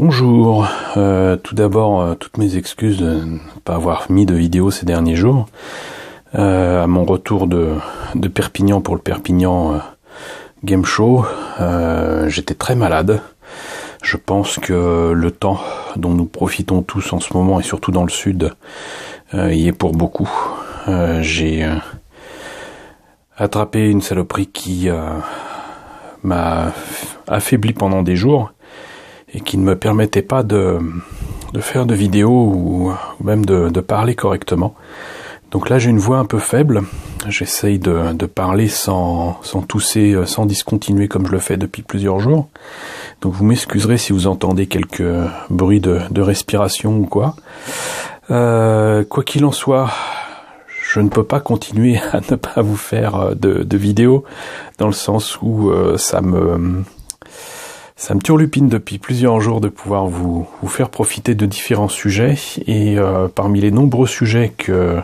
Bonjour, tout d'abord toutes mes excuses de ne pas avoir mis de vidéo ces derniers jours. À mon retour de Perpignan pour le Perpignan Game Show, j'étais très malade. Je pense que le temps dont nous profitons tous en ce moment, et surtout dans le sud, y est pour beaucoup. J'ai attrapé une saloperie qui m'a affaibli pendant des jours et qui ne me permettait pas de faire de vidéos ou même de parler correctement. Donc là j'ai une voix un peu faible, j'essaye de parler sans tousser, sans discontinuer comme je le fais depuis plusieurs jours. Donc vous m'excuserez si vous entendez quelques bruits de respiration ou quoi. Quoi qu'il en soit, je ne peux pas continuer à ne pas vous faire de vidéos, dans le sens où ça me turlupine depuis plusieurs jours de pouvoir vous faire profiter de différents sujets, et parmi les nombreux sujets que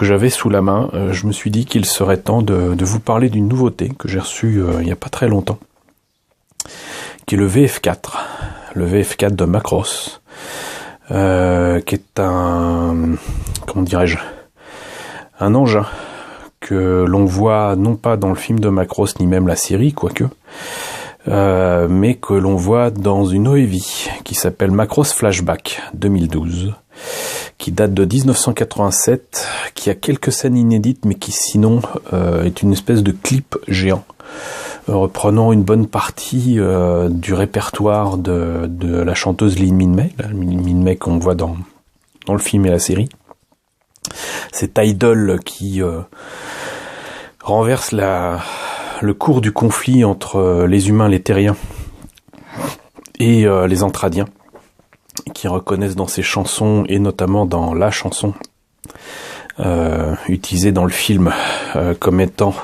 j'avais sous la main, je me suis dit qu'il serait temps de vous parler d'une nouveauté que j'ai reçue il n'y a pas très longtemps, qui est le VF4 de Macross, qui est un engin que l'on voit non pas dans le film de Macross ni même la série, quoique, mais que l'on voit dans une OEV qui s'appelle Macross Flashback 2012, qui date de 1987, qui a quelques scènes inédites, mais qui sinon est une espèce de clip géant, reprenant une bonne partie du répertoire de la chanteuse Lynn Minmay qu'on voit dans le film et la série. Cette idole qui renverse le cours du conflit entre les humains, les terriens et les Entradiens, qui reconnaissent dans ses chansons, et notamment dans la chanson utilisée dans le film comme étant,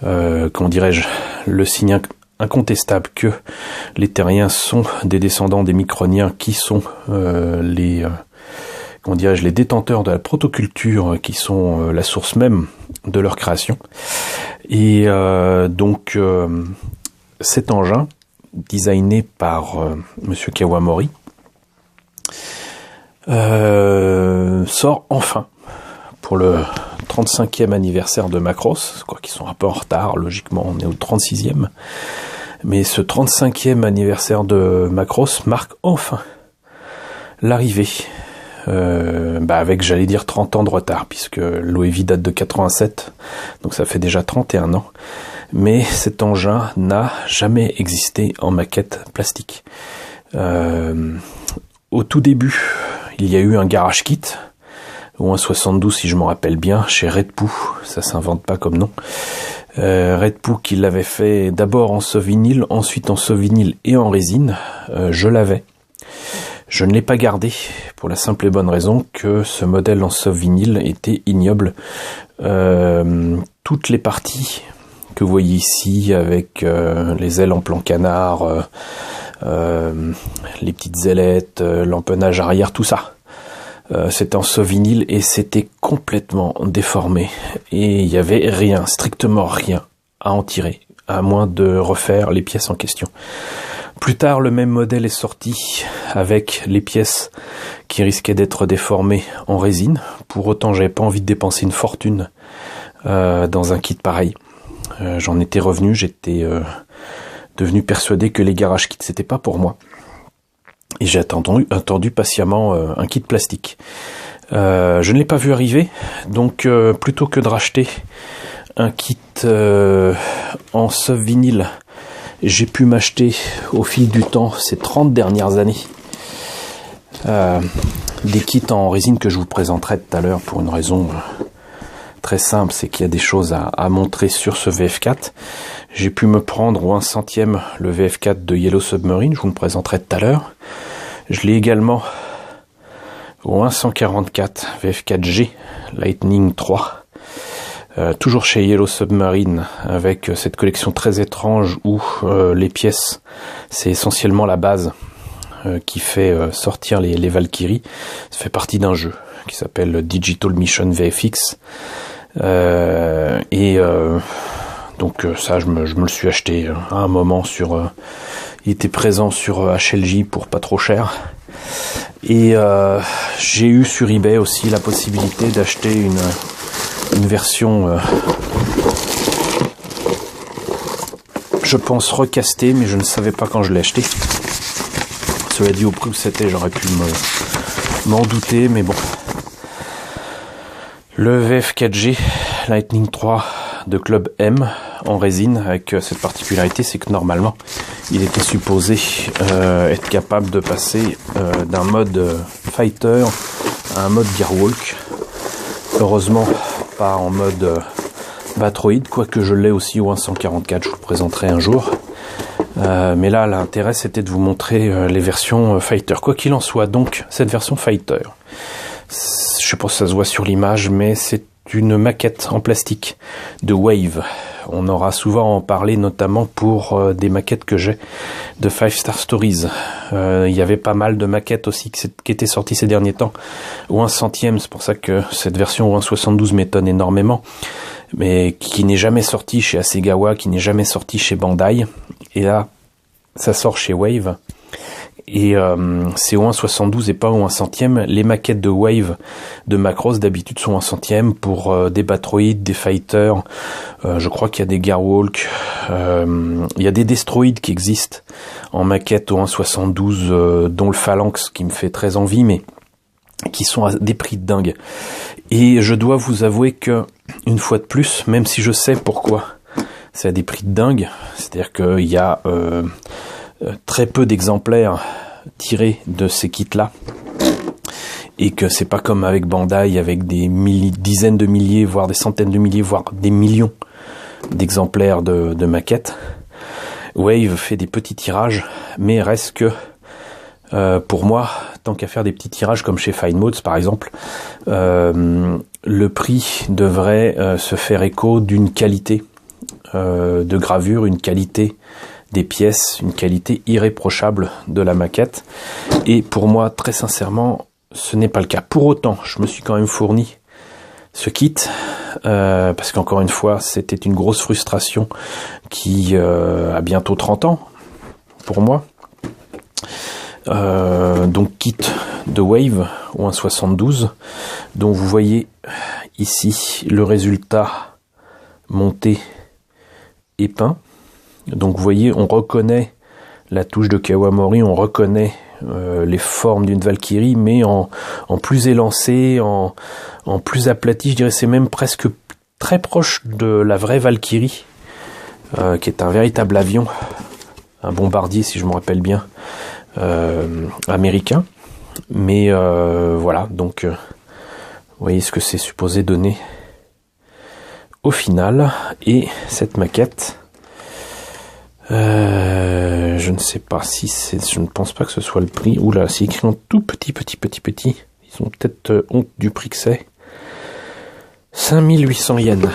le signe incontestable que les terriens sont des descendants des Microniens, qui sont les détenteurs de la protoculture, qui sont la source même de leur création. Et donc cet engin, designé par Monsieur Kawamori, sort enfin pour le 35e anniversaire de Macross. Je crois qu'ils sont un peu en retard, logiquement on est au 36e. Mais ce 35e anniversaire de Macross marque enfin l'arrivée, avec, j'allais dire, 30 ans de retard, puisque l'OEV date de 87, donc ça fait déjà 31 ans. Mais cet engin n'a jamais existé en maquette plastique. Au tout début, il y a eu un garage kit, ou un 72 si je m'en rappelle bien, chez Redpoo, ça s'invente pas comme nom. Redpoo qui l'avait fait d'abord en soft-vinyle, ensuite en soft-vinyle et en résine. Je l'avais. Je ne l'ai pas gardé pour la simple et bonne raison que ce modèle en soft-vinyle était ignoble. Toutes les parties que vous voyez ici, avec les ailes en plan canard, les petites ailettes, l'empennage arrière, tout ça, c'était en soft-vinyle et c'était complètement déformé. Et il n'y avait rien, strictement rien à en tirer, à moins de refaire les pièces en question. Plus tard, le même modèle est sorti avec les pièces qui risquaient d'être déformées en résine. Pour autant, j'avais pas envie de dépenser une fortune dans un kit pareil. J'en étais revenu, j'étais devenu persuadé que les garage kits c'était pas pour moi. Et j'ai attendu patiemment un kit plastique. Je ne l'ai pas vu arriver, donc plutôt que de racheter un kit en soft vinyle, j'ai pu m'acheter au fil du temps, ces 30 dernières années, des kits en résine que je vous présenterai tout à l'heure, pour une raison très simple, c'est qu'il y a des choses à montrer sur ce VF4. J'ai pu me prendre au 1/100e le VF4 de Yellow Submarine, je vous le présenterai tout à l'heure. Je l'ai également au 1/144 VF4G Lightning 3. Toujours chez Yellow Submarine, avec cette collection très étrange où les pièces, c'est essentiellement la base qui fait sortir les Valkyries. Ça fait partie d'un jeu qui s'appelle Digital Mission VFX. Donc ça, je me le suis acheté à un moment sur Il était présent sur HLJ pour pas trop cher. Et j'ai eu sur eBay aussi la possibilité d'acheter une version, je pense recastée, mais je ne savais pas quand je l'ai acheté. Cela dit, au prix où c'était, j'aurais pu m'en douter, mais bon. Le VF4G Lightning 3 de Club M en résine, avec cette particularité, c'est que normalement il était supposé être capable de passer d'un mode fighter à un mode gearwalk. Heureusement pas en mode Batroid, quoique je l'ai aussi au 144, je vous le présenterai un jour. Mais là l'intérêt c'était de vous montrer les versions fighter. Quoi qu'il en soit, donc cette version fighter, je sais pas si ça se voit sur l'image, mais c'est une maquette en plastique de Wave. On aura souvent en parlé, notamment pour des maquettes que j'ai de 5 Star Stories. Il y avait pas mal de maquettes aussi qui étaient sorties ces derniers temps au 1/100e, c'est pour ça que cette version au 1/72 m'étonne énormément, mais qui n'est jamais sortie chez Hasegawa, qui n'est jamais sortie chez Bandai, et là ça sort chez Wave. Et c'est au 1/72 et pas au 1/100e. Les maquettes de Wave de Macross d'habitude sont au 1/100e pour des Batroid, des Fighters. Je crois qu'il y a des Gearwalk. Il y a des Destroid qui existent en maquette au 1/72, dont le Phalanx qui me fait très envie, mais qui sont à des prix de dingue. Et je dois vous avouer que, une fois de plus, même si je sais pourquoi c'est à des prix de dingue, c'est-à-dire qu'il y a très peu d'exemplaires tirés de ces kits-là, et que c'est pas comme avec Bandai avec des dizaines de milliers, voire des centaines de milliers, voire des millions d'exemplaires de maquettes. Wave fait des petits tirages, mais reste que pour moi, tant qu'à faire des petits tirages comme chez Fine Modes par exemple, le prix devrait se faire écho d'une qualité de gravure, une qualité des pièces, une qualité irréprochable de la maquette. Et pour moi, très sincèrement, ce n'est pas le cas. Pour autant, je me suis quand même fourni ce kit, parce qu'encore une fois, c'était une grosse frustration qui a bientôt 30 ans, pour moi. Donc kit de Wave au 1/72, dont vous voyez ici le résultat monté et peint. Donc vous voyez, on reconnaît la touche de Kawamori, on reconnaît les formes d'une Valkyrie, mais en plus élancé, en plus aplati, je dirais c'est même presque très proche de la vraie Valkyrie, qui est un véritable avion, un bombardier si je me rappelle bien, américain. Mais voilà, donc vous voyez ce que c'est supposé donner au final. Et cette maquette, je ne sais pas si c'est, je ne pense pas que ce soit le prix. Oula, c'est écrit en tout petit. Ils ont peut-être honte du prix que c'est. 5800 yens.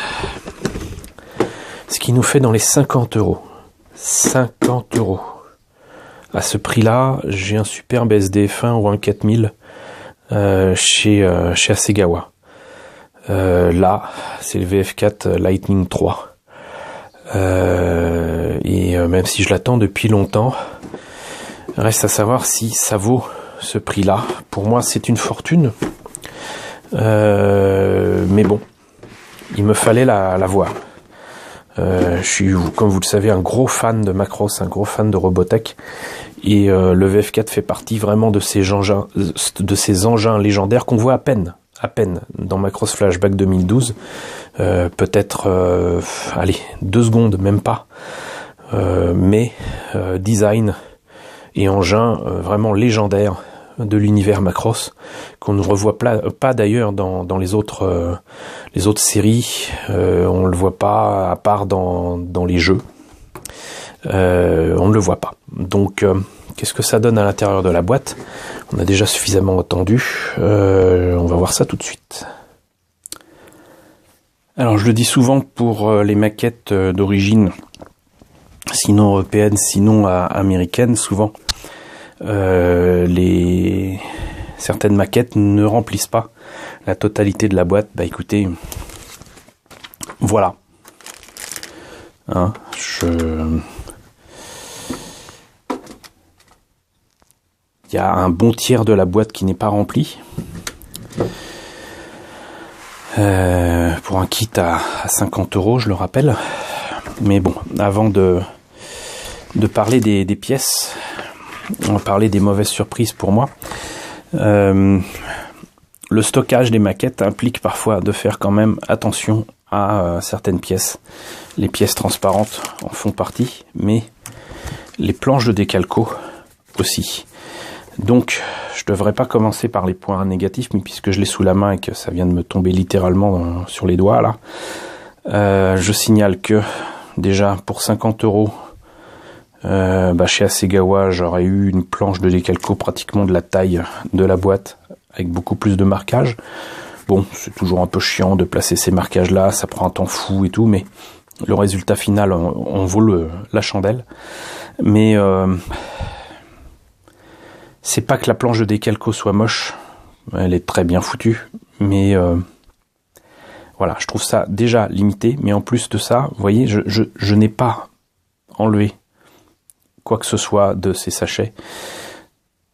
Ce qui nous fait dans les 50 euros. 50 euros. À ce prix-là, j'ai un superbe SDF1 ou un 4000 chez Hasegawa. Là, c'est le VF4 Lightning 3. Et même si je l'attends depuis longtemps, reste à savoir si ça vaut ce prix-là. Pour moi, c'est une fortune. Mais bon, il me fallait la voir. Je suis, comme vous le savez, un gros fan de Macross, un gros fan de Robotech. Et le VF4 fait partie vraiment de ces engins légendaires qu'on voit à peine dans Macross Flashback 2012. Peut-être, allez, 2 secondes, même pas. Mais design et engin vraiment légendaire de l'univers Macross, qu'on ne revoit pas d'ailleurs dans les autres séries. On le voit pas à part dans les jeux. On ne le voit pas. Donc qu'est-ce que ça donne à l'intérieur de la boîte? On a déjà suffisamment entendu. On va voir ça tout de suite. Alors je le dis souvent pour les maquettes d'origine, sinon européenne, sinon américaine, souvent certaines maquettes ne remplissent pas la totalité de la boîte. Bah écoutez, voilà. Il y a un bon tiers de la boîte qui n'est pas rempli. Pour un kit à 50 €, je le rappelle. Mais bon, avant de parler des pièces, on va parler des mauvaises surprises pour moi. Le stockage des maquettes implique parfois de faire quand même attention à certaines pièces. Les pièces transparentes en font partie, mais les planches de décalco aussi. Donc, je devrais pas commencer par les points négatifs, mais puisque je l'ai sous la main et que ça vient de me tomber littéralement sur les doigts là, je signale que déjà pour 50 €, chez Hasegawa, j'aurais eu une planche de décalco pratiquement de la taille de la boîte, avec beaucoup plus de marquages. Bon, c'est toujours un peu chiant de placer ces marquages là, ça prend un temps fou et tout, mais le résultat final on vaut la chandelle. Mais c'est pas que la planche de décalco soit moche, elle est très bien foutue, mais voilà, je trouve ça déjà limité. Mais en plus de ça, vous voyez, je n'ai pas enlevé quoi que ce soit de ces sachets.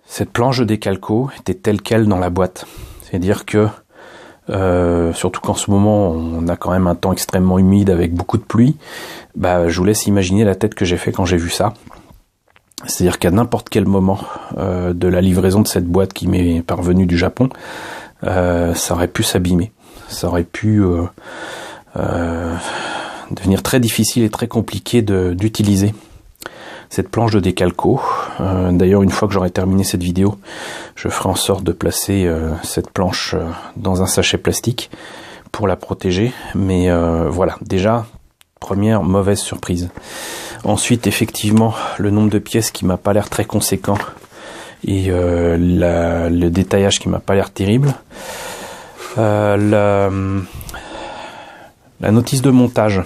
Cette planche de décalco était telle quelle dans la boîte. C'est-à-dire que, surtout qu'en ce moment, on a quand même un temps extrêmement humide avec beaucoup de pluie, je vous laisse imaginer la tête que j'ai fait quand j'ai vu ça. C'est-à-dire qu'à n'importe quel moment de la livraison de cette boîte qui m'est parvenue du Japon, ça aurait pu s'abîmer. Ça aurait pu devenir très difficile et très compliqué d'utiliser cette planche de décalco. D'ailleurs, une fois que j'aurai terminé cette vidéo, je ferai en sorte de placer cette planche dans un sachet plastique pour la protéger. Mais voilà, déjà, première mauvaise surprise. Ensuite, effectivement, le nombre de pièces qui m'a pas l'air très conséquent et le détaillage qui m'a pas l'air terrible. La notice de montage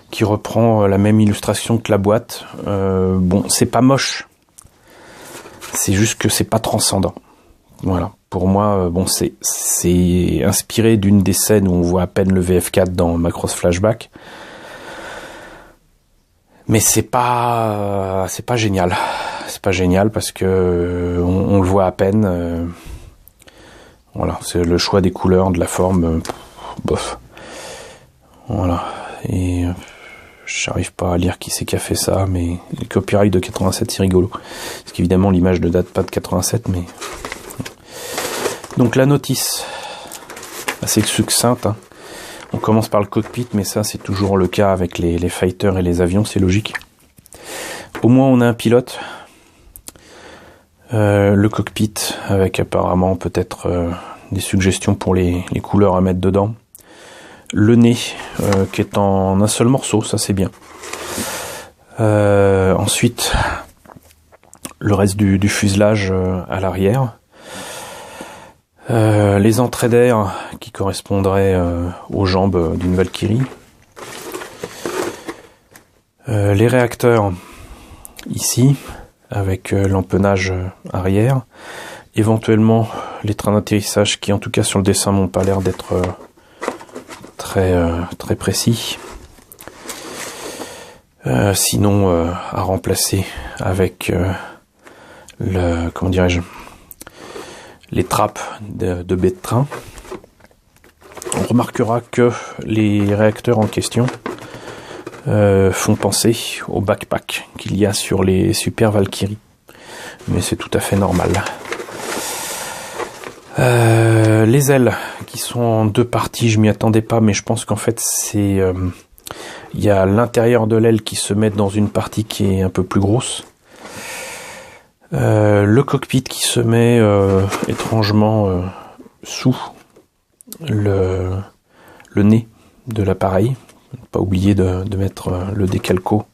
qui reprend la même illustration que la boîte. Bon, c'est pas moche. C'est juste que c'est pas transcendant. Voilà. Pour moi, bon, c'est inspiré d'une des scènes où on voit à peine le VF4 dans Macross Flashback. Mais c'est pas génial. C'est pas génial parce que on le voit à peine. Voilà, c'est le choix des couleurs, de la forme, bof. Voilà. Et j'arrive pas à lire qui c'est qui a fait ça, mais le copyright de 87, c'est rigolo. Parce qu'évidemment, l'image ne date pas de 87, mais... Donc la notice, assez succincte, hein. On commence par le cockpit, mais ça c'est toujours le cas avec les fighters et les avions, c'est logique. Au moins on a un pilote. Le cockpit avec apparemment peut-être des suggestions pour les couleurs à mettre dedans. Le nez qui est en un seul morceau, ça c'est bien. Ensuite, le reste du fuselage à l'arrière. Les entrées d'air qui correspondraient aux jambes d'une Valkyrie. Les réacteurs ici avec l'empennage arrière. Éventuellement les trains d'atterrissage qui en tout cas sur le dessin n'ont pas l'air d'être très précis. Sinon à remplacer avec comment dirais-je, les trappes de baies de train. On remarquera que les réacteurs en question font penser au backpack qu'il y a sur les Super Valkyrie, mais c'est tout à fait normal. Les ailes qui sont en deux parties, je m'y attendais pas, mais je pense qu'en fait c'est il y a l'intérieur de l'aile qui se met dans une partie qui est un peu plus grosse. Le cockpit qui se met étrangement sous le nez de l'appareil. Pas oublier de mettre le décalco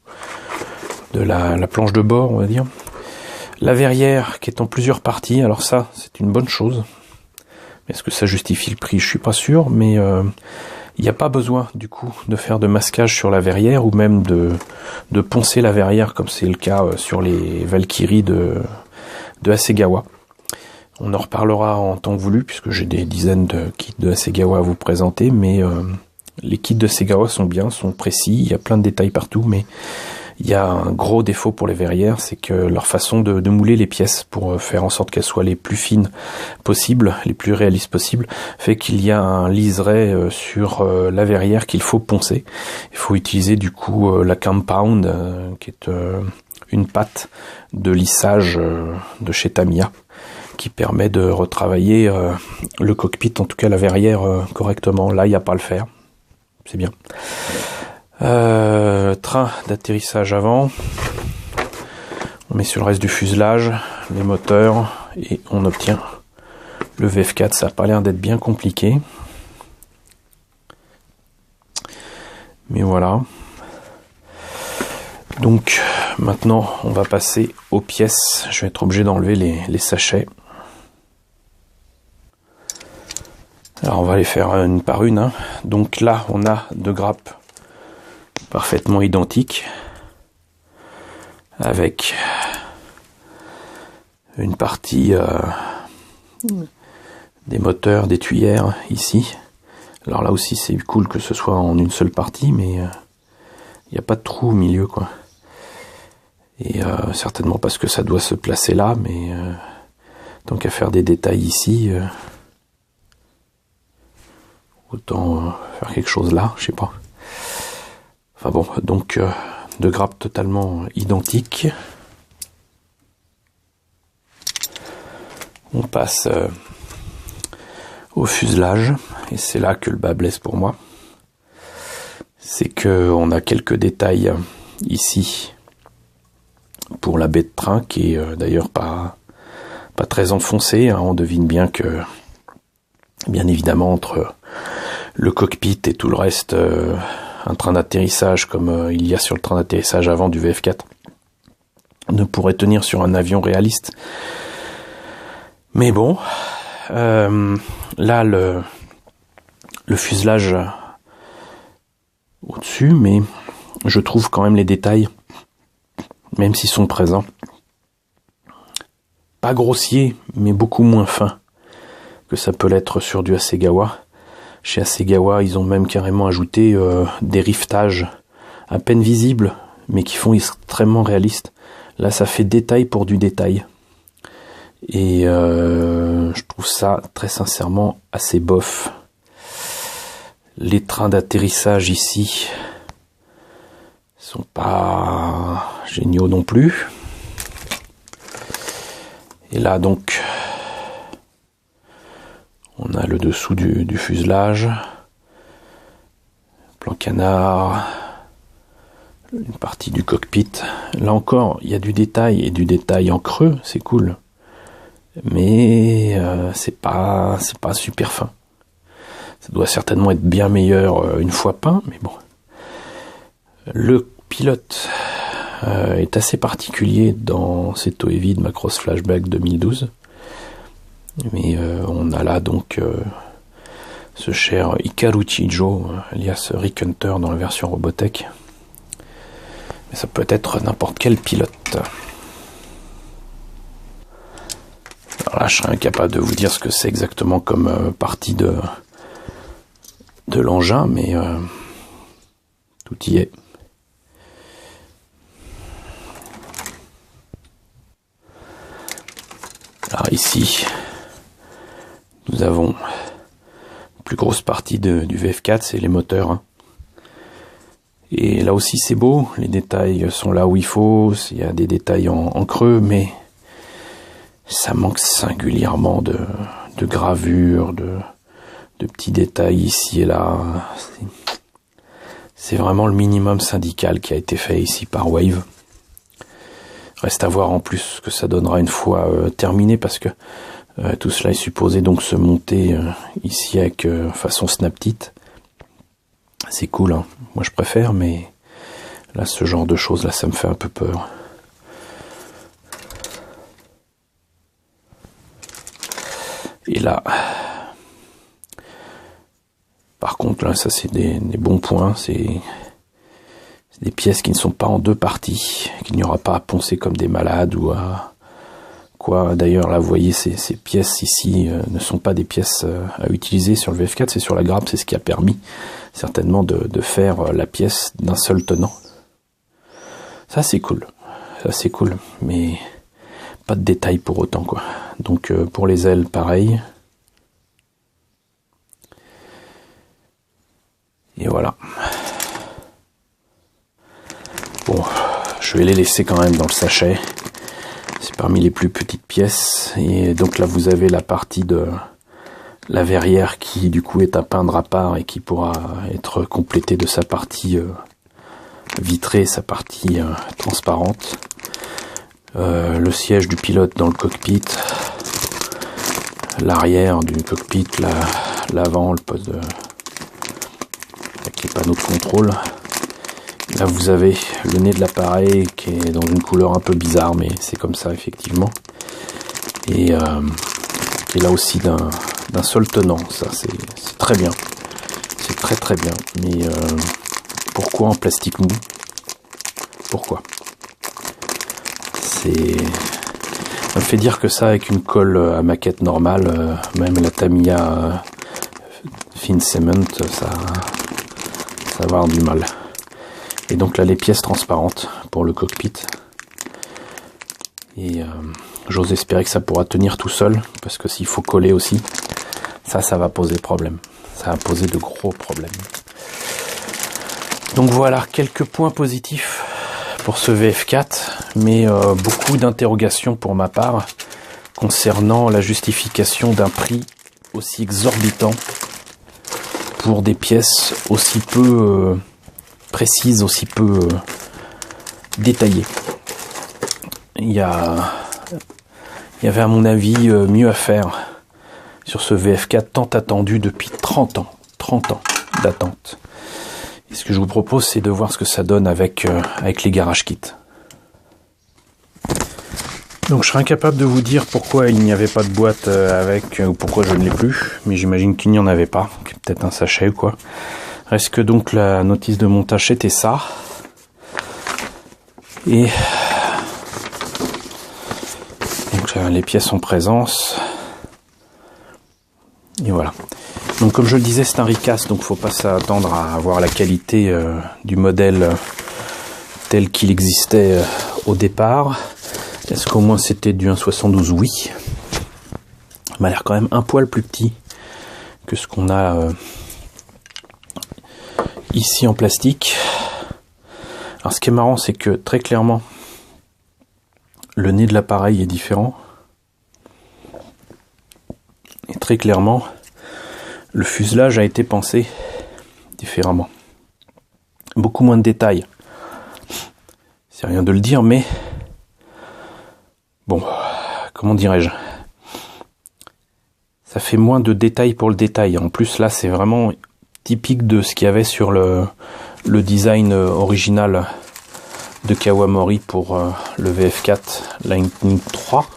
de la planche de bord, on va dire. La verrière qui est en plusieurs parties, alors ça c'est une bonne chose. Est-ce que ça justifie le prix? Je suis pas sûr, mais il n'y a pas besoin du coup de faire de masquage sur la verrière ou même de poncer la verrière comme c'est le cas sur les Valkyries de Hasegawa. On en reparlera en temps voulu puisque j'ai des dizaines de kits de Hasegawa à vous présenter, mais les kits de Hasegawa sont bien, sont précis, il y a plein de détails partout, mais Il y a un gros défaut pour les verrières, c'est que leur façon de mouler les pièces pour faire en sorte qu'elles soient les plus fines possibles, les plus réalistes possibles, fait qu'il y a un liseré sur la verrière qu'il faut poncer. Il faut utiliser du coup la Compound, qui est une pâte de lissage de chez Tamiya, qui permet de retravailler le cockpit, en tout cas la verrière, correctement. Là, il n'y a pas à le faire. C'est bien. Train d'atterrissage avant. On met sur le reste du fuselage, les moteurs, et on obtient le VF4. Ça n'a pas l'air d'être bien compliqué. Mais voilà. Donc, maintenant, on va passer aux pièces. Je vais être obligé d'enlever les sachets. Alors, on va les faire une par une. Donc là, on a deux grappes parfaitement identiques, avec une partie des moteurs, des tuyères ici. Alors là aussi, c'est cool que ce soit en une seule partie, mais il n'y a pas de trou au milieu, quoi. Et certainement parce que ça doit se placer là, mais tant qu'à faire des détails ici, autant faire quelque chose là, je sais pas. Enfin bon, donc deux grappes totalement identiques. On passe au fuselage, et c'est là que le bas blesse pour moi. C'est que on a quelques détails ici pour la baie de train, qui est d'ailleurs pas très enfoncée. On devine bien que, bien évidemment, entre le cockpit et tout le reste, un train d'atterrissage comme il y a sur le train d'atterrissage avant du VF4 ne pourrait tenir sur un avion réaliste. Mais bon, là le fuselage au-dessus, mais je trouve quand même les détails, même s'ils sont présents, pas grossiers, mais beaucoup moins fins que ça peut l'être sur du Hasegawa. Chez Hasegawa, ils ont même carrément ajouté des riftages à peine visibles, mais qui font extrêmement réalistes. Là, ça fait détail pour du détail. Et je trouve ça, très sincèrement, assez bof. Les trains d'atterrissage ici sont pas géniaux non plus. Et là, donc, on a le dessous du fuselage, plan canard, une partie du cockpit. Là encore, il y a du détail, et du détail en creux, c'est cool. Mais c'est pas super fin. Ça doit certainement être bien meilleur une fois peint, mais bon. Le pilote est assez particulier dans Seto Heavy de Macross Flashback 2012. Mais on a là donc ce cher Hikaru Chijo, alias Rick Hunter dans la version Robotech. Mais ça peut être n'importe quel pilote. Alors là, je serais incapable de vous dire ce que c'est exactement comme partie de l'engin, mais tout y est. Alors ici, nous avons la plus grosse partie du VF4, c'est les moteurs. Et là aussi c'est beau, les détails sont là où il faut, il y a des détails en creux, mais ça manque singulièrement de gravures, de petits détails ici et là. C'est vraiment le minimum syndical qui a été fait ici par Wave. Reste à voir en plus ce que ça donnera une fois terminé, parce que tout cela est supposé donc se monter ici avec façon Snaptit. C'est cool, hein. Moi je préfère, mais là ce genre de choses là, ça me fait un peu peur. Et là, par contre là, ça c'est des bons points, c'est des pièces qui ne sont pas en deux parties, qu'il n'y aura pas à poncer comme des malades ou à quoi. D'ailleurs là vous voyez ces pièces ici ne sont pas des pièces à utiliser sur le VF4, c'est sur la grappe, c'est ce qui a permis certainement de faire la pièce d'un seul tenant. Ça c'est cool. Ça c'est cool. Mais pas de détails pour autant, quoi. Donc pour les ailes, pareil. Et voilà. Bon, je vais les laisser quand même dans le sachet. C'est parmi les plus petites pièces. Et donc là, vous avez la partie de la verrière qui, du coup, est à peindre à part et qui pourra être complétée de sa partie vitrée, sa partie transparente. Le siège du pilote dans le cockpit. L'arrière du cockpit, l'avant, le poste de... avec les panneaux de contrôle. Là vous avez le nez de l'appareil qui est dans une couleur un peu bizarre, mais c'est comme ça effectivement. Et qui est là aussi d'un seul tenant, ça c'est très bien. C'est très très bien. Mais pourquoi en plastique mou? Pourquoi? Ça me fait dire que ça avec une colle à maquette normale, même la Tamiya Fine Cement, ça va avoir du mal. Et donc là les pièces transparentes pour le cockpit. Et j'ose espérer que ça pourra tenir tout seul, parce que s'il faut coller aussi, ça va poser problème. Ça va poser de gros problèmes. Donc voilà, quelques points positifs pour ce VF4, mais beaucoup d'interrogations pour ma part concernant la justification d'un prix aussi exorbitant pour des pièces aussi peu précises, aussi peu détaillées. Il y avait à mon avis mieux à faire sur ce VF4 tant attendu depuis 30 ans d'attente. Et ce que je vous propose, c'est de voir ce que ça donne avec les garage kits. Donc je serais incapable de vous dire pourquoi il n'y avait pas de boîte avec, ou pourquoi je ne l'ai plus, mais j'imagine qu'il n'y en avait pas, peut-être un sachet ou quoi. Reste que donc la notice de montage c'était ça. Et donc les pièces en présence. Et voilà. Donc comme je le disais, c'est un recast, donc faut pas s'attendre à avoir la qualité du modèle tel qu'il existait au départ. Est-ce qu'au moins c'était du 1.72? Oui. Il m'a l'air quand même un poil plus petit que ce qu'on a ici en plastique. Alors ce qui est marrant, c'est que très clairement, le nez de l'appareil est différent. Et très clairement, le fuselage a été pensé différemment. Beaucoup moins de détails. C'est rien de le dire, mais bon, comment dirais-je? Ça fait moins de détails pour le détail. En plus, là, c'est vraiment typique de ce qu'il y avait sur le design original de Kawamori pour le VF4 Lightning 3.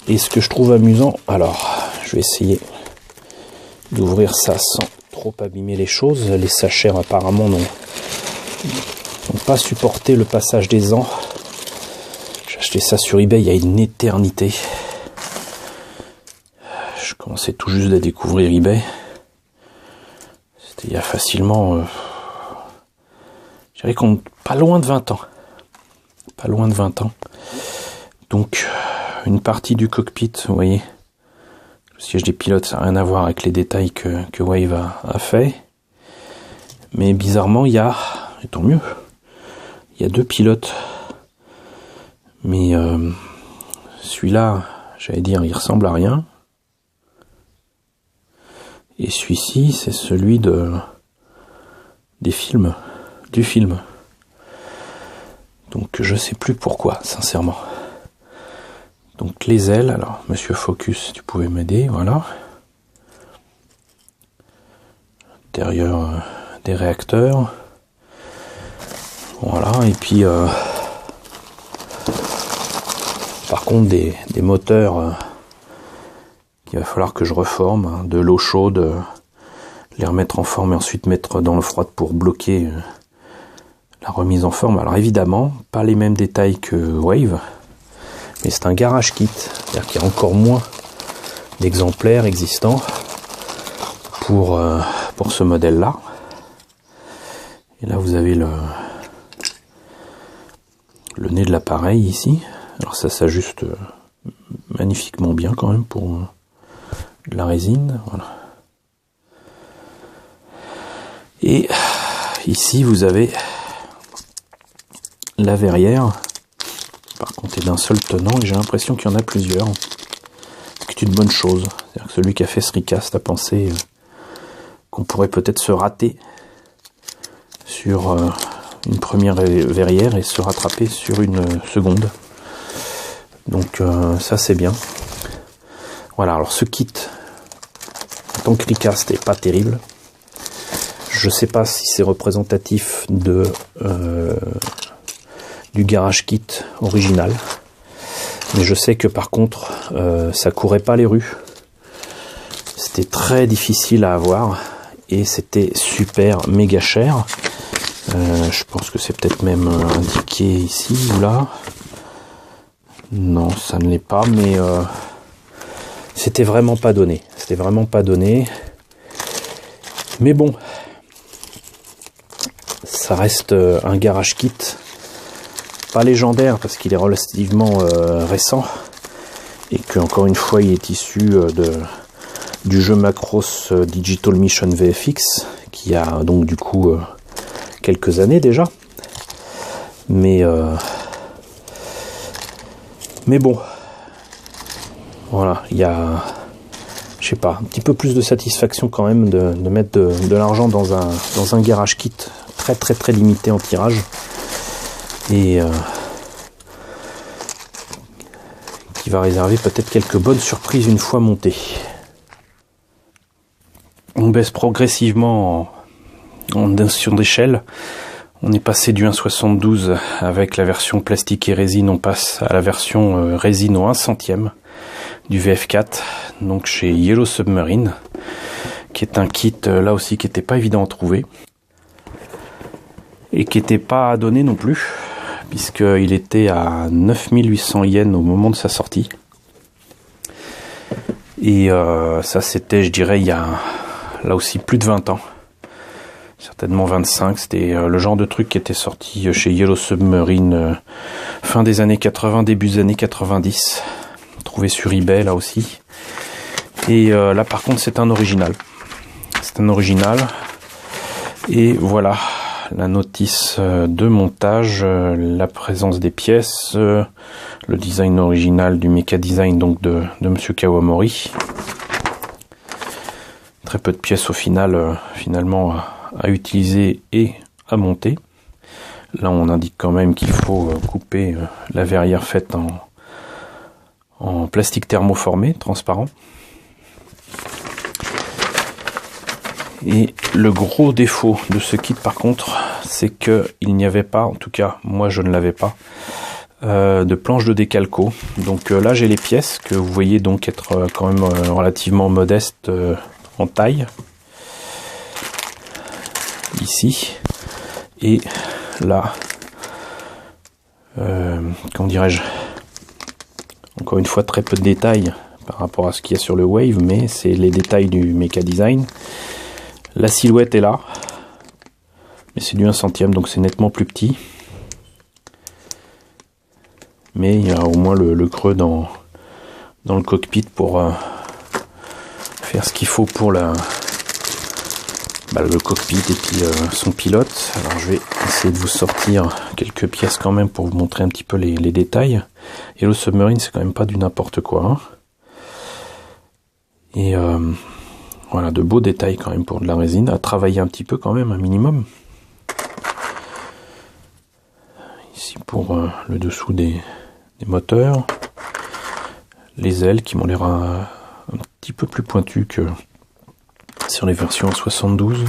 Et ce que je trouve amusant, alors, je vais essayer d'ouvrir ça sans trop abîmer les choses. Les sachets apparemment n'ont pas supporté le passage des ans. J'ai acheté ça sur eBay il y a une éternité. Je commençais tout juste à découvrir eBay. C'était il y a facilement, je dirais qu'on pas loin de 20 ans. Pas loin de 20 ans. Donc, une partie du cockpit, vous voyez, le siège des pilotes, ça n'a rien à voir avec les détails que Wave a fait. Mais bizarrement, il y a, et tant mieux, il y a deux pilotes. Mais celui-là, j'allais dire, il ressemble à rien. Et celui-ci, c'est celui du film. Donc je sais plus pourquoi, sincèrement. Donc les ailes, alors Monsieur Focus, tu pouvais m'aider, voilà. Intérieur des réacteurs. Voilà, et puis par contre des moteurs qu'il va falloir que je reforme, hein, de l'eau chaude, les remettre en forme et ensuite mettre dans l'eau froide pour bloquer la remise en forme. Alors évidemment, pas les mêmes détails que Wave, mais c'est un garage kit, c'est-à-dire qu'il y a encore moins d'exemplaires existants pour ce modèle-là. Et là vous avez le nez de l'appareil ici. Alors ça s'ajuste magnifiquement bien quand même pour de la résine. Voilà. Et ici vous avez la verrière. Par contre, est d'un seul tenant et j'ai l'impression qu'il y en a plusieurs. C'est une bonne chose. C'est-à-dire que celui qui a fait ce recast a pensé qu'on pourrait peut-être se rater sur une première verrière et se rattraper sur une seconde. Donc ça c'est bien. Voilà, alors ce kit, en tant que recast, n'est pas terrible. Je sais pas si c'est représentatif de du garage kit original. Mais je sais que par contre, ça courait pas les rues. C'était très difficile à avoir. Et c'était super méga cher. Je pense que c'est peut-être même indiqué ici ou là. Non, ça ne l'est pas, mais c'était vraiment pas donné. C'était vraiment pas donné. Mais bon, ça reste un garage kit. Pas légendaire parce qu'il est relativement récent. Et que encore une fois, il est issu du jeu Macross Digital Mission VFX, qui a donc du coup quelques années déjà. Mais bon, voilà, il y a, je sais pas, un petit peu plus de satisfaction quand même de mettre de l'argent dans un garage kit très limité en tirage. Et qui va réserver peut-être quelques bonnes surprises une fois monté. On baisse progressivement en notion d'échelle. On est passé du 1,72 avec la version plastique et résine, on passe à la version résine au 1 centième du VF4, donc chez Yellow Submarine, qui est un kit là aussi qui n'était pas évident à trouver et qui n'était pas à donner non plus, puisqu'il était à 9800 yens au moment de sa sortie. Et ça c'était, je dirais, il y a là aussi plus de 20 ans. Certainement 25, c'était le genre de truc qui était sorti chez Yellow Submarine fin des années 80, début des années 90. Trouvé sur eBay là aussi. Et là par contre c'est un original. C'est un original. Et voilà, la notice de montage, la présence des pièces, le design original du Mecha Design donc de Monsieur Kawamori. Très peu de pièces au final, finalement à utiliser et à monter. Là on indique quand même qu'il faut couper la verrière faite en plastique thermoformé, transparent. Et le gros défaut de ce kit par contre, c'est que il n'y avait pas, en tout cas moi je ne l'avais pas, de planche de décalco. Donc là j'ai les pièces que vous voyez donc être quand même relativement modestes en taille. Ici et là, comment dirais-je, encore une fois très peu de détails par rapport à ce qu'il y a sur le Wave, mais c'est les détails du Mecha Design. La silhouette est là, mais c'est du 1 centième, donc c'est nettement plus petit. Mais il y a au moins le creux dans le cockpit pour faire ce qu'il faut pour le cockpit et puis son pilote. Alors je vais essayer de vous sortir quelques pièces quand même pour vous montrer un petit peu les détails. Yellow Submarine c'est quand même pas du n'importe quoi. Hein. Et voilà, de beaux détails quand même pour de la résine, à travailler un petit peu quand même, un minimum. Ici pour le dessous des moteurs. Les ailes qui m'ont l'air un petit peu plus pointues que sur les versions 72.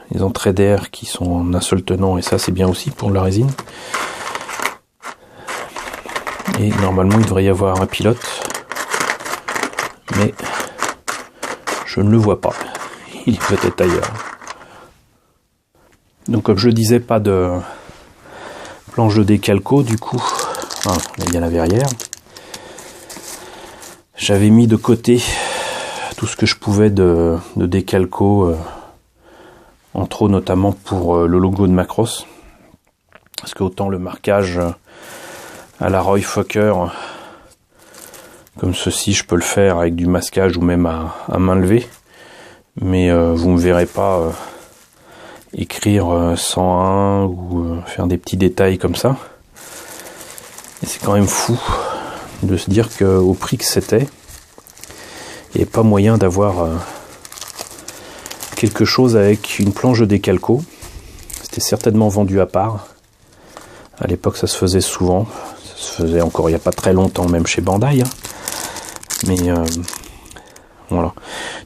Les entrées d'air qui sont en un seul tenant, et ça c'est bien aussi pour la résine. Et normalement il devrait y avoir un pilote, mais je ne le vois pas. Il est peut-être ailleurs. Donc comme je le disais, pas de planche de décalco du coup. Ah, il y a la verrière. J'avais mis de côté tout ce que je pouvais de décalco, en trop notamment pour le logo de Macross, parce que autant le marquage à la Roy Fokker, comme ceci, je peux le faire avec du masquage ou même à main levée, mais vous me verrez pas écrire 101 ou faire des petits détails comme ça. Et c'est quand même fou de se dire qu'au prix que c'était, il n'y avait pas moyen d'avoir quelque chose avec une planche de décalco. C'était certainement vendu à part. À l'époque, ça se faisait souvent. Ça se faisait encore il n'y a pas très longtemps, même chez Bandai. Hein. Mais voilà.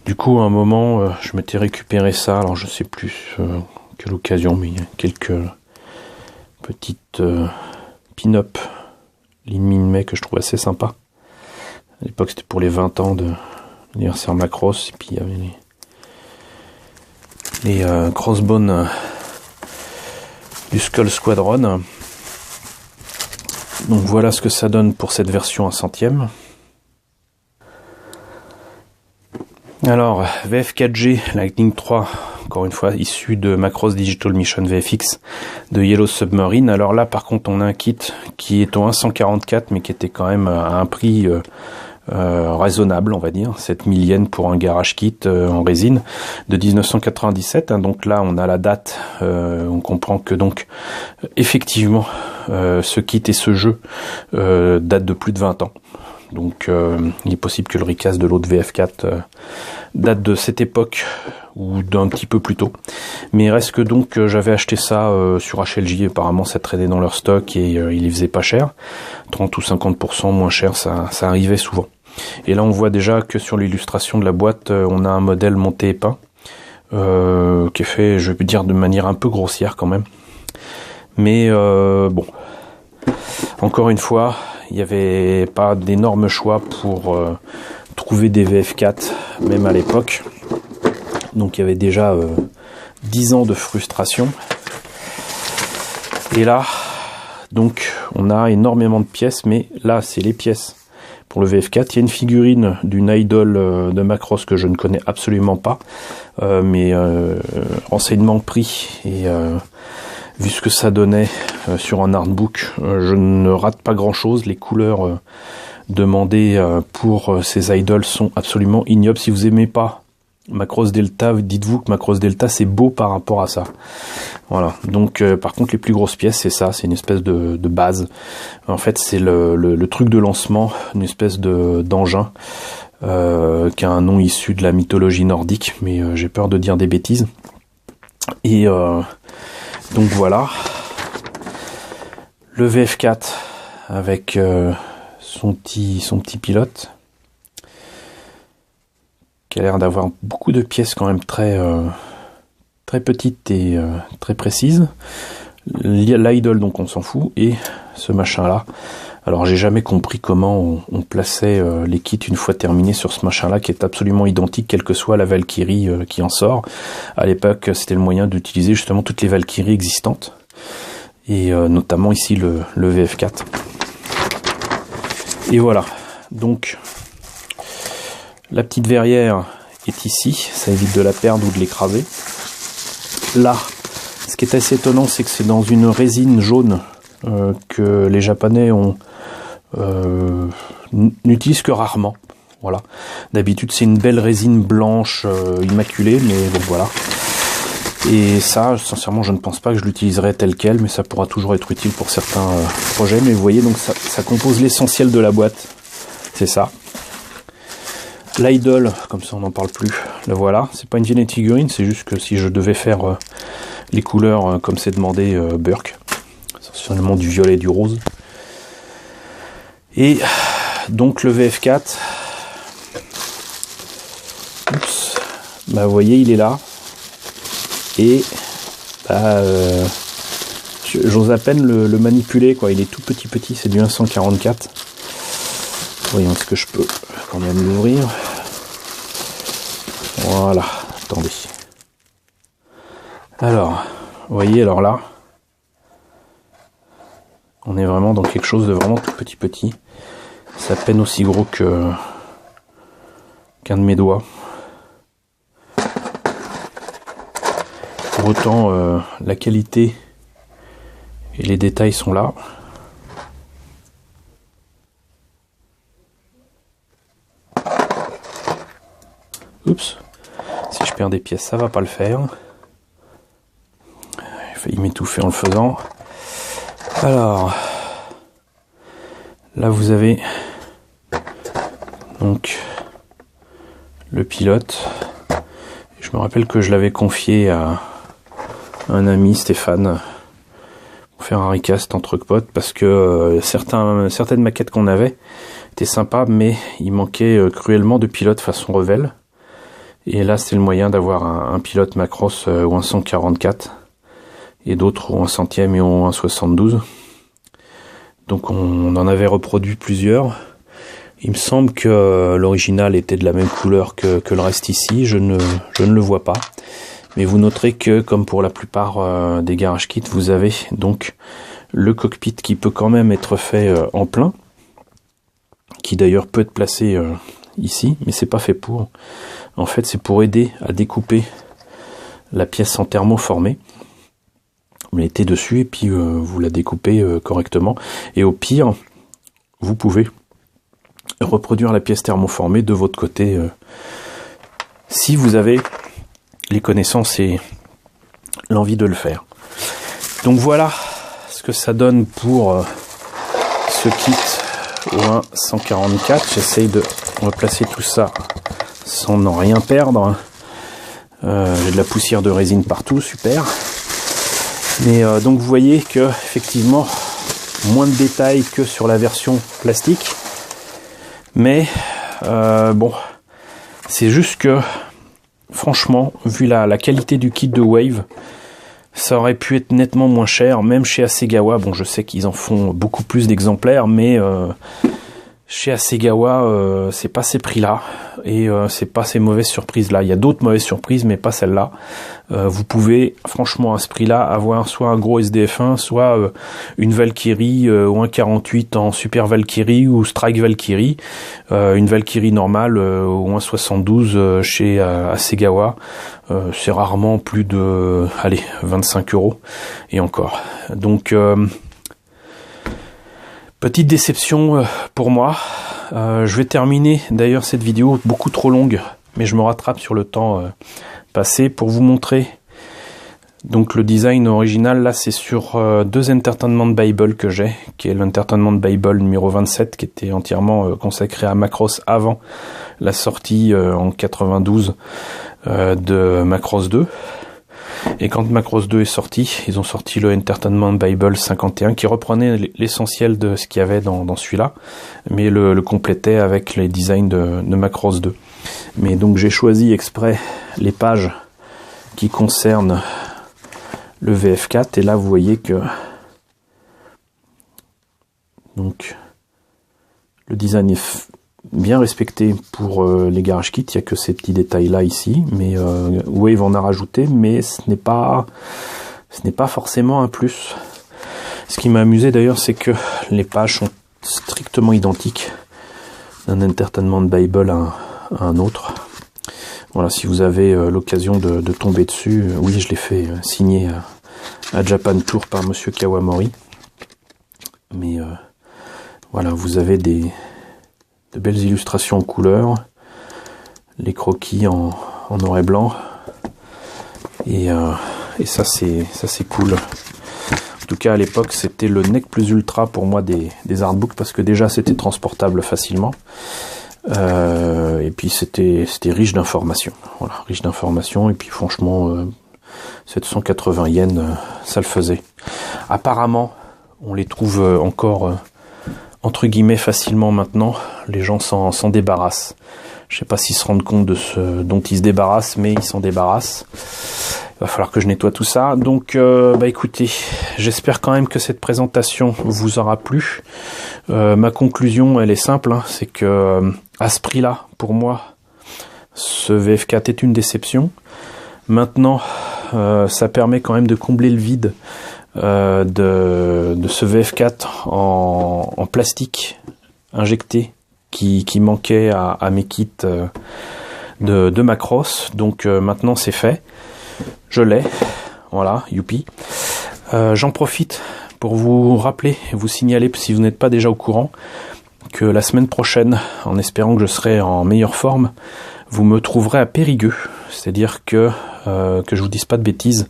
Du coup, à un moment, je m'étais récupéré ça. Alors, je sais plus quelle occasion, mais il y a quelques petites pin-up Lin-Min-Mei que je trouve assez sympa. À l'époque, c'était pour les 20 ans de l'anniversaire Macross. Et puis, il y avait les crossbones du Skull Squadron. Donc voilà ce que ça donne pour cette version 1/100e. Alors, VF4G Lightning 3, encore une fois issu de Macross Digital Mission VFX de Yellow Submarine. Alors là, par contre, on a un kit qui est au 1/144, mais qui était quand même à un prix raisonnable, on va dire, 7000 yens pour un garage kit en résine de 1997. Hein, donc là, on a la date. On comprend que donc effectivement, ce kit et ce jeu datent de plus de 20 ans. Donc il est possible que le recast de l'autre VF4 date de cette époque ou d'un petit peu plus tôt. Mais il reste que donc j'avais acheté ça sur HLJ, apparemment ça traînait dans leur stock et il les faisait pas cher. 30 ou 50% moins cher, ça arrivait souvent. Et là on voit déjà que sur l'illustration de la boîte, on a un modèle monté et peint, qui est fait, je vais dire, de manière un peu grossière quand même. Mais bon, encore une fois, il n'y avait pas d'énormes choix pour trouver des VF4, même à l'époque. Donc il y avait déjà 10 ans de frustration. Et là, donc on a énormément de pièces, mais là c'est les pièces pour le VF4. Il y a une figurine d'une idol de Macross que je ne connais absolument pas, mais renseignement pris et vu ce que ça donnait sur un artbook, je ne rate pas grand chose. Les couleurs demandées pour ces idols sont absolument ignobles. Si vous aimez pas Macross Delta, dites-vous que Macross Delta c'est beau par rapport à ça. Voilà. Donc par contre les plus grosses pièces c'est ça, c'est une espèce de base. En fait c'est le truc de lancement, une espèce d'engin qui a un nom issu de la mythologie nordique, mais j'ai peur de dire des bêtises. Et donc voilà, le VF4 avec son petit pilote, qui a l'air d'avoir beaucoup de pièces quand même très petites et très précises. L'idol, donc on s'en fout, et ce machin là. Alors j'ai jamais compris comment on plaçait les kits une fois terminés sur ce machin là, qui est absolument identique quelle que soit la Valkyrie qui en sort. À l'époque c'était le moyen d'utiliser justement toutes les Valkyries existantes, et notamment ici le VF4. Et voilà, donc la petite verrière est ici, ça évite de la perdre ou de l'écraser. Là, ce qui est assez étonnant, c'est que c'est dans une résine jaune que les Japonais n'utilisent que rarement. Voilà. D'habitude, c'est une belle résine blanche immaculée, mais bon voilà. Et ça, sincèrement, je ne pense pas que je l'utiliserai tel quel, mais ça pourra toujours être utile pour certains projets. Mais vous voyez, donc ça compose l'essentiel de la boîte. C'est ça. L'idol, comme ça on n'en parle plus, le voilà. C'est pas une vieille figurine, c'est juste que si je devais faire les couleurs comme c'est demandé, Burke, essentiellement du violet et du rose. Et donc le VF4, oups, bah vous voyez il est là, et bah, j'ose à peine le manipuler quoi, il est tout petit, c'est du 1/144. Voyons ce que je peux quand même l'ouvrir. Voilà, attendez. Alors, vous voyez, alors là, on est vraiment dans quelque chose de vraiment tout petit. C'est à peine aussi gros qu'un de mes doigts. Pour autant, la qualité Et les détails sont là. Oups, si je perds des pièces, ça va pas le faire. J'ai failli m'étouffer en le faisant. Alors, là vous avez donc le pilote. Je me rappelle que je l'avais confié à un ami, Stéphane, pour faire un recast en truc pote, parce que certaines maquettes qu'on avait étaient sympas, mais il manquait cruellement de pilote façon Revell. Et là, c'est le moyen d'avoir un pilote Macross ou un 144, et d'autres ou un centième et un 72. Donc on en avait reproduit plusieurs. Il me semble que l'original était de la même couleur que le reste ici, je ne le vois pas. Mais vous noterez que, comme pour la plupart des garage kits, vous avez donc le cockpit qui peut quand même être fait en plein, qui d'ailleurs peut être placé ici, mais c'est pas fait pour. En fait, c'est pour aider à découper la pièce en thermoformé. Vous mettez dessus et puis vous la découpez correctement. Et au pire, vous pouvez reproduire la pièce thermoformée de votre côté si vous avez les connaissances et l'envie de le faire. Donc voilà ce que ça donne pour ce kit au 144. J'essaye de replacer tout ça sans n'en rien perdre. J'ai de la poussière de résine partout, super. Mais donc vous voyez que effectivement moins de détails que sur la version plastique. Mais bon, c'est juste que franchement, vu la qualité du kit de Wave, ça aurait pu être nettement moins cher, même chez Hasegawa. Bon, je sais qu'ils en font beaucoup plus d'exemplaires, mais chez Hasegawa, c'est pas ces prix-là, et c'est pas ces mauvaises surprises-là. Il y a d'autres mauvaises surprises, mais pas celle-là. Vous pouvez, franchement, à ce prix-là, avoir soit un gros SDF1, soit une Valkyrie ou un 48 en Super Valkyrie ou Strike Valkyrie, une Valkyrie normale ou un 72 chez Hasegawa. C'est rarement plus de, allez, 25 €, et encore. Donc, petite déception pour moi. Je vais terminer d'ailleurs cette vidéo beaucoup trop longue, mais je me rattrape sur le temps passé pour vous montrer donc le design original. Là, c'est sur deux Entertainment Bible que j'ai, qui est l'Entertainment Bible numéro 27, qui était entièrement consacré à Macross avant la sortie en 92 de Macross 2. Et quand Macross 2 est sorti, ils ont sorti le Entertainment Bible 51 qui reprenait l'essentiel de ce qu'il y avait dans celui-là, mais le complétait avec les designs de Macross 2. Mais donc j'ai choisi exprès les pages qui concernent le VF4, et là vous voyez que donc le design est bien respecté pour les garage kits. Il n'y a que ces petits détails là ici, mais Wave en a rajouté, mais ce n'est pas forcément un plus. Ce qui m'a amusé d'ailleurs, c'est que les pages sont strictement identiques d'un Entertainment Bible à un autre. Voilà, si vous avez l'occasion de tomber dessus, oui, je l'ai fait signer à Japan Tour par Monsieur Kawamori. Mais voilà, vous avez de belles illustrations en couleur, les croquis en noir et blanc, et ça c'est cool. En tout cas à l'époque c'était le nec plus ultra pour moi des artbooks, parce que déjà c'était transportable facilement, et puis c'était riche d'informations. Voilà, riche d'informations, et puis franchement 780 yens, ça le faisait. Apparemment on les trouve encore entre guillemets facilement maintenant. Les gens s'en débarrassent. Je sais pas s'ils se rendent compte de ce dont ils se débarrassent, mais ils s'en débarrassent. Il va falloir que je nettoie tout ça. Donc bah écoutez, j'espère quand même que cette présentation vous aura plu. Ma conclusion, elle est simple, hein, c'est que à ce prix-là, pour moi, ce VF4 est une déception. Maintenant, ça permet quand même de combler le vide de ce VF4 en plastique injecté qui manquait à mes kits de Macross. Donc maintenant c'est fait, je l'ai, voilà, youpi. J'en profite pour vous rappeler et vous signaler, si vous n'êtes pas déjà au courant, que la semaine prochaine, en espérant que je serai en meilleure forme, vous me trouverez à Périgueux. C'est-à-dire que je vous dise pas de bêtises,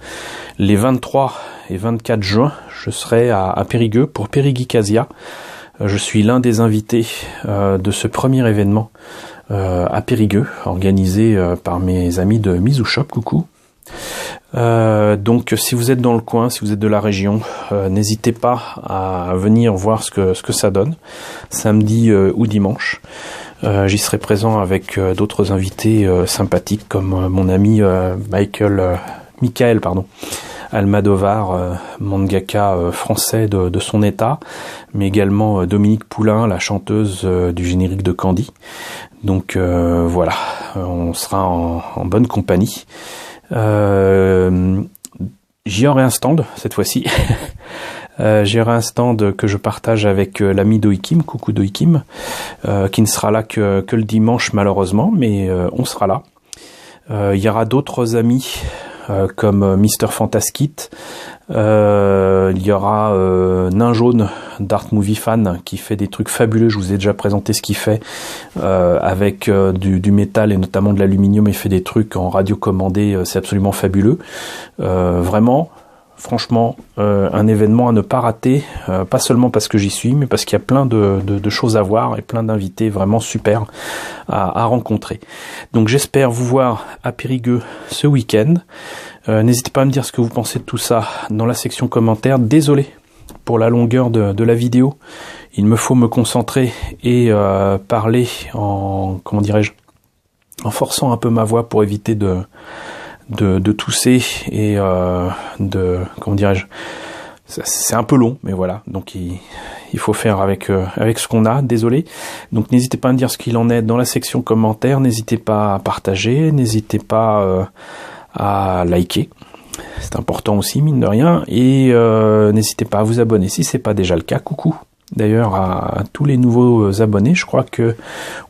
les 23 et 24 juin, je serai à Périgueux pour Périgeekasia. Je suis l'un des invités de ce premier événement à Périgueux, organisé par mes amis de Mizu Shop. Coucou. Donc si vous êtes dans le coin, si vous êtes de la région, n'hésitez pas à venir voir ce que ça donne, samedi ou dimanche. J'y serai présent avec d'autres invités sympathiques comme mon ami Michael Almadovar, mangaka français de son état, mais également Dominique Poulain, la chanteuse du générique de Candy. Donc voilà, on sera en bonne compagnie. J'y aurai un stand cette fois-ci. J'y aurai un stand que je partage avec l'ami Doikim, coucou Doikim, qui ne sera là que le dimanche malheureusement, mais on sera là. Il y aura d'autres amis comme Mister Fantaskit. Il y aura Nain Jaune d'Art Movie Fan qui fait des trucs fabuleux. Je vous ai déjà présenté ce qu'il fait avec du métal et notamment de l'aluminium. Il fait des trucs en radio commandé, c'est absolument fabuleux. Vraiment, franchement, un événement à ne pas rater, pas seulement parce que j'y suis, mais parce qu'il y a plein de choses à voir et plein d'invités vraiment super à rencontrer. Donc j'espère vous voir à Périgueux ce week-end. N'hésitez pas à me dire ce que vous pensez de tout ça dans la section commentaires. Désolé pour la longueur de la vidéo. Il me faut me concentrer et parler en forçant un peu ma voix pour éviter de tousser et c'est un peu long, mais voilà, donc il faut faire avec ce qu'on a, désolé. Donc n'hésitez pas à me dire ce qu'il en est dans la section commentaires, n'hésitez pas à partager, n'hésitez pas à liker, c'est important aussi mine de rien, et n'hésitez pas à vous abonner si c'est pas déjà le cas. Coucou d'ailleurs à tous les nouveaux abonnés, je crois que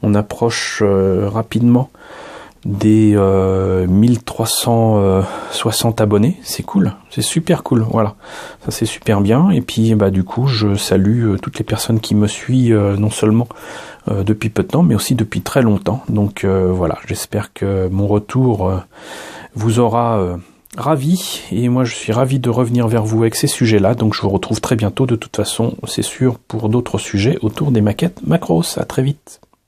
on approche rapidement des 1360 abonnés, c'est cool, c'est super cool, voilà, ça c'est super bien. Et puis du coup je salue toutes les personnes qui me suivent non seulement depuis peu de temps mais aussi depuis très longtemps. Donc voilà, j'espère que mon retour vous aura ravi, et moi je suis ravi de revenir vers vous avec ces sujets là. Donc je vous retrouve très bientôt de toute façon, c'est sûr, pour d'autres sujets autour des maquettes Macros. À très vite.